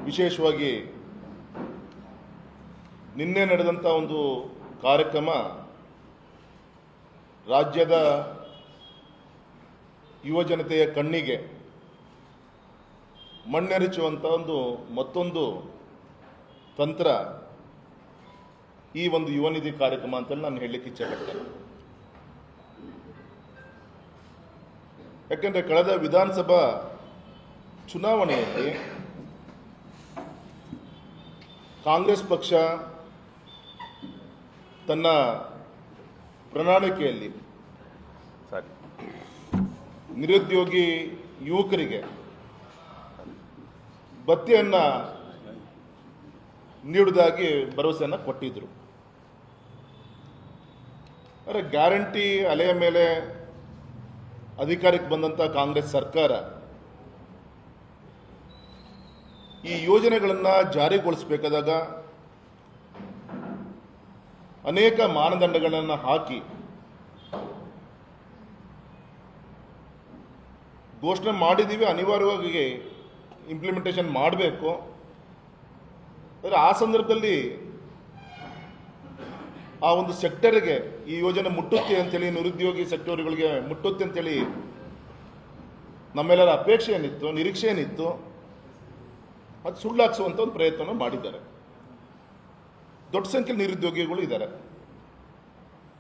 ವಿಶೇಷವಾಗಿ ನಿನ್ನೆ ನಡೆದಂಥ ಒಂದು ಕಾರ್ಯಕ್ರಮ ರಾಜ್ಯದ ಯುವ ಜನತೆಯ ಕಣ್ಣಿಗೆ ಮಣ್ಣೆರಚುವಂಥ ಮತ್ತೊಂದು ತಂತ್ರ ಈ ಒಂದು ಯುವ ನಿಧಿ ಕಾರ್ಯಕ್ರಮ ಅಂತ ನಾನು ಹೇಳಲಿಕ್ಕೆ ಇಚ್ಛೆಪಡ್ತೇನೆ. ಯಾಕೆಂದರೆ ಕಳೆದ ವಿಧಾನಸಭಾ ಚುನಾವಣೆಯಲ್ಲಿ ಕಾಂಗ್ರೆಸ್ ಪಕ್ಷ ತನ್ನ ಪ್ರಣಾಳಿಕೆಯಲ್ಲಿ ನಿರುದ್ಯೋಗಿ ಯುವಕರಿಗೆ ಭತ್ಯೆಯನ್ನು ನೀಡುವುದಾಗಿ ಭರವಸೆಯನ್ನು ಕೊಟ್ಟಿದ್ದರು. ಆದರೆ ಗ್ಯಾರಂಟಿ ಅಲೆಯ ಮೇಲೆ ಅಧಿಕಾರಕ್ಕೆ ಬಂದಂಥ ಕಾಂಗ್ರೆಸ್ ಸರ್ಕಾರ ಈ ಯೋಜನೆಗಳನ್ನು ಜಾರಿಗೊಳಿಸಬೇಕಾದಾಗ ಅನೇಕ ಮಾನದಂಡಗಳನ್ನು ಹಾಕಿ ಘೋಷಣೆ ಮಾಡಿದ್ದೀವಿ, ಅನಿವಾರ್ಯವಾಗಿ ಇಂಪ್ಲಿಮೆಂಟೇಷನ್ ಮಾಡಬೇಕು. ಆದರೆ ಆ ಸಂದರ್ಭದಲ್ಲಿ ಆ ಒಂದು ಸೆಕ್ಟರ್ಗೆ ಈ ಯೋಜನೆ ಮುಟ್ಟುತ್ತೆ ಅಂತೇಳಿ, ನಿರುದ್ಯೋಗಿ ಸೆಕ್ಟರ್ಗಳಿಗೆ ಮುಟ್ಟುತ್ತೆ ಅಂತೇಳಿ ನಮ್ಮೆಲ್ಲರ ಅಪೇಕ್ಷೆ ಏನಿತ್ತು, ನಿರೀಕ್ಷೆ ಏನಿತ್ತು, ಅದು ಸುಳ್ಳಾಗಿಸುವಂಥ ಒಂದು ಪ್ರಯತ್ನ ಮಾಡಿದ್ದಾರೆ. ದೊಡ್ಡ ಸಂಖ್ಯೆಯಲ್ಲಿ ನಿರುದ್ಯೋಗಿಗಳು ಇದ್ದಾರೆ.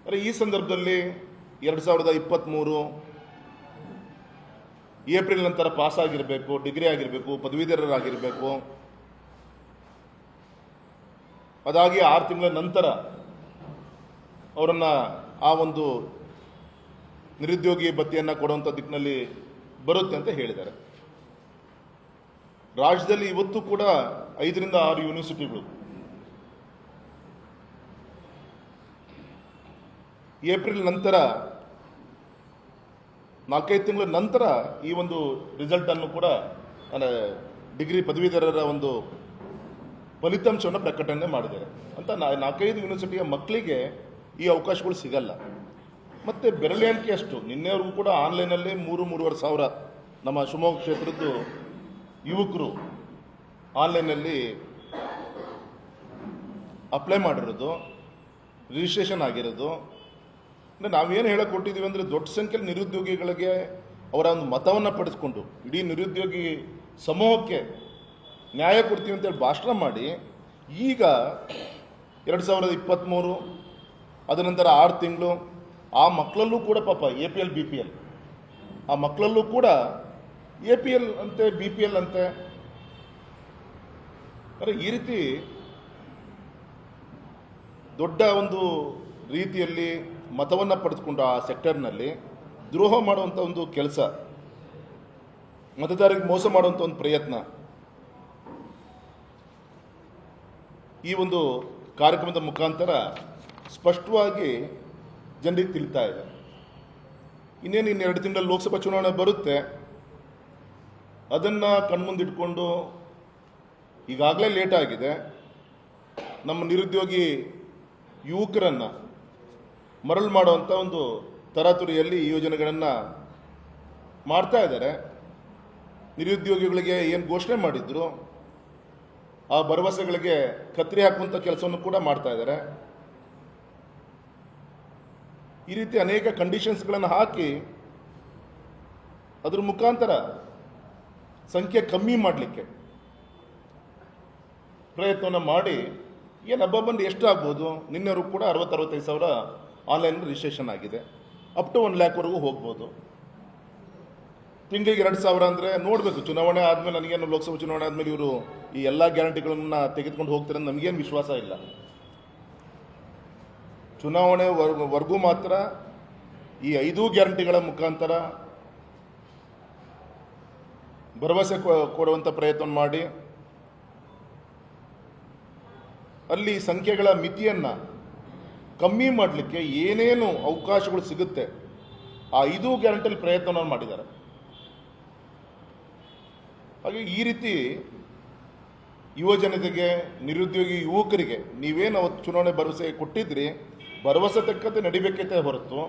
ಆದರೆ ಈ ಸಂದರ್ಭದಲ್ಲಿ 2023 ಏಪ್ರಿಲ್ ನಂತರ ಪಾಸ್ ಆಗಿರಬೇಕು, ಡಿಗ್ರಿ ಆಗಿರಬೇಕು, ಪದವೀಧರರಾಗಿರಬೇಕು. ಅದಾಗಿ 6 ತಿಂಗಳ ನಂತರ ಅವರನ್ನು ಆ ಒಂದು ನಿರುದ್ಯೋಗಿ ಭತ್ಯೆಯನ್ನು ಕೊಡುವಂಥ ದಿಕ್ಕಿನಲ್ಲಿ ಬರುತ್ತೆ ಅಂತ ಹೇಳಿದ್ದಾರೆ. ರಾಜ್ಯದಲ್ಲಿ ಇವತ್ತು ಕೂಡ 5 ರಿಂದ 6 ಯೂನಿವರ್ಸಿಟಿಗಳು ಏಪ್ರಿಲ್ ನಂತರ 4-5 ತಿಂಗಳ ನಂತರ ಈ ಒಂದು ರಿಸಲ್ಟನ್ನು ಕೂಡ ಡಿಗ್ರಿ ಪದವೀಧರರ ಒಂದು ಫಲಿತಾಂಶವನ್ನು ಪ್ರಕಟಣೆ ಮಾಡಿದ್ದಾರೆ ಅಂತ 4-5 ಯೂನಿವರ್ಸಿಟಿಯ ಮಕ್ಕಳಿಗೆ ಈ ಅವಕಾಶಗಳು ಸಿಗಲ್ಲ. ಮತ್ತು ಬೆರಳೆ ಎಣಿಕೆಯಷ್ಟು ನಿನ್ನೆವರೆಗೂ ಕೂಡ ಆನ್ಲೈನಲ್ಲಿ 3-3.5 ಸಾವಿರ ನಮ್ಮ ಶಿವಮೊಗ್ಗ ಕ್ಷೇತ್ರದ್ದು ಯುವಕರು ಆನ್ಲೈನಲ್ಲಿ ಅಪ್ಲೈ ಮಾಡಿರೋದು, ರಿಜಿಸ್ಟ್ರೇಷನ್ ಆಗಿರೋದು. ಅಂದರೆ ನಾವೇನು ಹೇಳಕ್ಕೆ ಕೊಟ್ಟಿದ್ದೀವಿ ಅಂದರೆ, ದೊಡ್ಡ ಸಂಖ್ಯೆಯಲ್ಲಿ ನಿರುದ್ಯೋಗಿಗಳಿಗೆ ಅವರ ಒಂದು ಮತವನ್ನು ಪಡೆದುಕೊಂಡು ಇಡೀ ನಿರುದ್ಯೋಗಿ ಸಮೂಹಕ್ಕೆ ನ್ಯಾಯ ಕೊಡ್ತೀವಿ ಅಂತೇಳಿ ಭಾಷಣ ಮಾಡಿ, ಈಗ 2023 ಅದ ನಂತರ 6 ತಿಂಗಳು ಆ ಮಕ್ಕಳಲ್ಲೂ ಕೂಡ ಪಾಪ APL BPL ಆ ಮಕ್ಕಳಲ್ಲೂ ಕೂಡ APL ಅಂತೆ BPL ಅಂತೆ. ಅಂದರೆ ಈ ರೀತಿ ದೊಡ್ಡ ಒಂದು ರೀತಿಯಲ್ಲಿ ಮತವನ್ನು ಪಡೆದುಕೊಂಡು ಆ ಸೆಕ್ಟರ್ನಲ್ಲಿ ದ್ರೋಹ ಮಾಡುವಂಥ ಒಂದು ಕೆಲಸ, ಮತದಾರರಿಗೆ ಮೋಸ ಮಾಡುವಂಥ ಒಂದು ಪ್ರಯತ್ನ ಈ ಒಂದು ಕಾರ್ಯಕ್ರಮದ ಮುಖಾಂತರ ಸ್ಪಷ್ಟವಾಗಿ ಜನರಿಗೆ ತಿಳಿತಾ ಇದೆ. ಇನ್ನೇನು 2 ತಿಂಗಳಲ್ಲಿ ಲೋಕಸಭಾ ಚುನಾವಣೆ ಬರುತ್ತೆ. ಅದನ್ನು ಕಣ್ಮುಂದಿಟ್ಕೊಂಡು ಈಗಾಗಲೇ ಲೇಟ್ ಆಗಿದೆ. ನಮ್ಮ ನಿರುದ್ಯೋಗಿ ಯುವಕರನ್ನು ಮರಳು ಮಾಡುವಂಥ ಒಂದು ತರಾತುರಿಯಲ್ಲಿ ಈ ಯೋಜನೆಗಳನ್ನು ಮಾಡ್ತಾ ಇದ್ದಾರೆ. ನಿರುದ್ಯೋಗಿಗಳಿಗೆ ಏನು ಘೋಷಣೆ ಮಾಡಿದ್ರು ಆ ಭರವಸೆಗಳಿಗೆ ಕತ್ತರಿ ಹಾಕುವಂಥ ಕೆಲಸವನ್ನು ಕೂಡ ಮಾಡ್ತಾ ಇದ್ದಾರೆ. ಈ ರೀತಿ ಅನೇಕ ಕಂಡೀಷನ್ಸ್ಗಳನ್ನು ಹಾಕಿ ಅದ್ರ ಮುಖಾಂತರ ಸಂಖ್ಯೆ ಕಮ್ಮಿ ಮಾಡಲಿಕ್ಕೆ ಪ್ರಯತ್ನವನ್ನು ಮಾಡಿ ಏನು ಹಬ್ಬ ಬಂದು ಎಷ್ಟು ಆಗ್ಬೋದು. ನಿನ್ನೆವರೆಗೂ ಕೂಡ 60-65 ಸಾವಿರ ಆನ್ಲೈನ್ ರಿಜಿಸ್ಟ್ರೇಷನ್ ಆಗಿದೆ. ಅಪ್ ಟು 1 ಲ್ಯಾಕ್ವರೆಗೂ ಹೋಗ್ಬೋದು. ತಿಂಗಳಿಗೆ 2,000 ಅಂದರೆ ನೋಡಬೇಕು. ಚುನಾವಣೆ ಆದಮೇಲೆ ನನಗೇನು ಲೋಕಸಭಾ ಚುನಾವಣೆ ಆದಮೇಲೆ ಇವರು ಈ ಎಲ್ಲ ಗ್ಯಾರಂಟಿಗಳನ್ನು ತೆಗೆದುಕೊಂಡು ಹೋಗ್ತಾರೆ ಅಂತ ನಮಗೇನು ವಿಶ್ವಾಸ ಇಲ್ಲ. ಚುನಾವಣೆವರೆಗೂ ಮಾತ್ರ ಈ 5 ಗ್ಯಾರಂಟಿಗಳ ಮುಖಾಂತರ ಭರವಸೆ ಕೊಡುವಂಥ ಪ್ರಯತ್ನ ಮಾಡಿ ಅಲ್ಲಿ ಸಂಖ್ಯೆಗಳ ಮಿತಿಯನ್ನು ಕಮ್ಮಿ ಮಾಡಲಿಕ್ಕೆ ಏನೇನು ಅವಕಾಶಗಳು ಸಿಗುತ್ತೆ ಆ 5 ಗ್ಯಾರಂಟಿಯಲ್ಲಿ ಪ್ರಯತ್ನವನ್ನು ಮಾಡಿದ್ದಾರೆ. ಹಾಗೆ ಈ ರೀತಿ ಯುವ ಜನತೆಗೆ, ನಿರುದ್ಯೋಗಿ ಯುವಕರಿಗೆ ನೀವೇನು ಅವತ್ತು ಚುನಾವಣೆ ಭರವಸೆ ಕೊಟ್ಟಿದ್ರಿ, ಭರವಸೆ ತಕ್ಕಂತೆ ನಡಿಬೇಕೈತೆ ಹೊರತು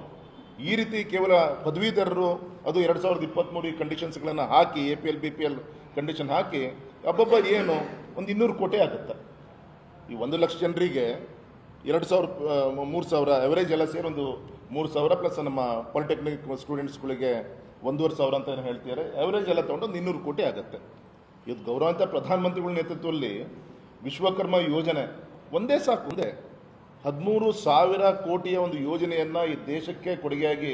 ಈ ರೀತಿ ಕೇವಲ ಪದವೀಧರರು ಅದು 2023 ಈ ಕಂಡೀಷನ್ಸ್ಗಳನ್ನು ಹಾಕಿ APL BPL ಕಂಡೀಷನ್ ಹಾಕಿ ಹಬ್ಬಬ್ಬ ಏನು ಒಂದು 200 ಕೋಟಿ ಆಗುತ್ತೆ. ಈ 1 ಲಕ್ಷ ಜನರಿಗೆ 2,000 3,000 ಎವರೇಜ್ ಎಲ್ಲ ಸೇರಿ ಒಂದು 3,000 ಪ್ಲಸ್ ನಮ್ಮ ಪಾಲಿಟೆಕ್ನಿಕ್ ಸ್ಟೂಡೆಂಟ್ಸ್ಗಳಿಗೆ 1,500 ಅಂತ ಏನು ಹೇಳ್ತಿದ್ದಾರೆ, ಎವರೇಜ್ ಎಲ್ಲ ತೊಗೊಂಡು ಒಂದು 200 ಕೋಟಿ ಆಗುತ್ತೆ. ಇದು ಗೌರವಾನ್ವಿತ ಪ್ರಧಾನಮಂತ್ರಿಗಳ ನೇತೃತ್ವದಲ್ಲಿ ವಿಶ್ವಕರ್ಮ ಯೋಜನೆ ಒಂದೇ ಸಾಕು, ಒಂದೇ 13,000 ಕೋಟಿಯ ಒಂದು ಯೋಜನೆಯನ್ನು ಈ ದೇಶಕ್ಕೆ ಕೊಡುಗೆಯಾಗಿ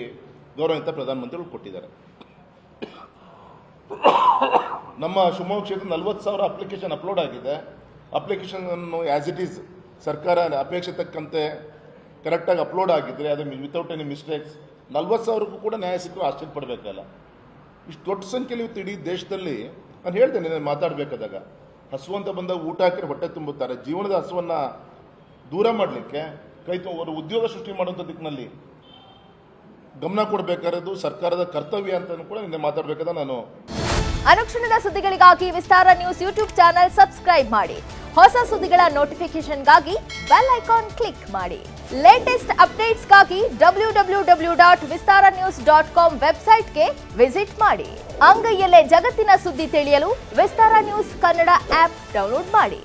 ಗೌರವಾನ್ವಿತ ಪ್ರಧಾನಮಂತ್ರಿಗಳು ಕೊಟ್ಟಿದ್ದಾರೆ. ನಮ್ಮ ಶಿವಮೊಗ್ಗ ಕ್ಷೇತ್ರ 40,000 ಅಪ್ಲಿಕೇಶನ್ ಅಪ್ಲೋಡ್ ಆಗಿದೆ. ಅಪ್ಲಿಕೇಶನ್ ಅನ್ನು ಆಸ್ ಇಟ್ ಈಸ್ ಸರ್ಕಾರ ಅಪೇಕ್ಷೆ ತಕ್ಕಂತೆ ಕರೆಕ್ಟಾಗಿ ಅಪ್ಲೋಡ್ ಆಗಿದ್ರೆ ಅದು ವಿತೌಟ್ ಎನಿ ಮಿಸ್ಟೇಕ್ಸ್ 40,000ಕ್ಕೂ ಕೂಡ ನ್ಯಾಯ ಸಿಕ್ಕರು ಆಶ್ಚರ್ಯಪಡಬೇಕಲ್ಲ. ಇಷ್ಟು ದೊಡ್ಡ ಸಂಖ್ಯೆಯಲ್ಲಿ ಇವತ್ತು ಇಡೀ ದೇಶದಲ್ಲಿ ನಾನು ಹೇಳ್ತೇನೆ, ನಾನು ಮಾತಾಡಬೇಕಾದಾಗ ಹಸು ಅಂತ ಬಂದಾಗ ಊಟ ಹಾಕಿದ್ರೆ ಹೊಟ್ಟೆ ತುಂಬುತ್ತಾರೆ. ಜೀವನದ ಹಸುವನ್ನು ದೂರ ಮಾಡಲಿಕ್ಕೆ ಅವರು ಉದ್ಯೋಗ ಸೃಷ್ಟಿ ಮಾಡುವಂಥ ದಿಕ್ಕಿನಲ್ಲಿ ಗಮನ ಕೊಡಬೇಕಾಗಿರೋದು ಸರ್ಕಾರದ ಕರ್ತವ್ಯ ಅಂತ ಕೂಡ ನಿನ್ನೆ ಮಾತಾಡಬೇಕಾದ ನಾನು. ಅನುಕ್ಷಣದ ಸುದ್ದಿಗಳಿಗಾಗಿ ವಿಸ್ತಾರ ನ್ಯೂಸ್ ಯೂಟ್ಯೂಬ್ ಚಾನೆಲ್ ಸಬ್ಸ್ಕ್ರೈಬ್ ಮಾಡಿ. ಹೊಸ ಸುದ್ದಿಗಳ ನೋಟಿಫಿಕೇಶನ್ಗಾಗಿ ಬೆಲ್ ಐಕಾನ್ ಕ್ಲಿಕ್ ಮಾಡಿ. ಲೇಟೆಸ್ಟ್ ಅಪ್ಡೇಟ್ಸ್ಗಾಗಿ www.vistaranews.com ವೆಬ್ಸೈಟ್ಗೆ ವಿಸಿಟ್ ಮಾಡಿ. ಅಂಗೈಯಲ್ಲೇ ಜಗತ್ತಿನ ಸುದ್ದಿ ತಿಳಿಯಲು ವಿಸ್ತಾರ ನ್ಯೂಸ್ ಕನ್ನಡ ಆಪ್ ಡೌನ್ಲೋಡ್ ಮಾಡಿ.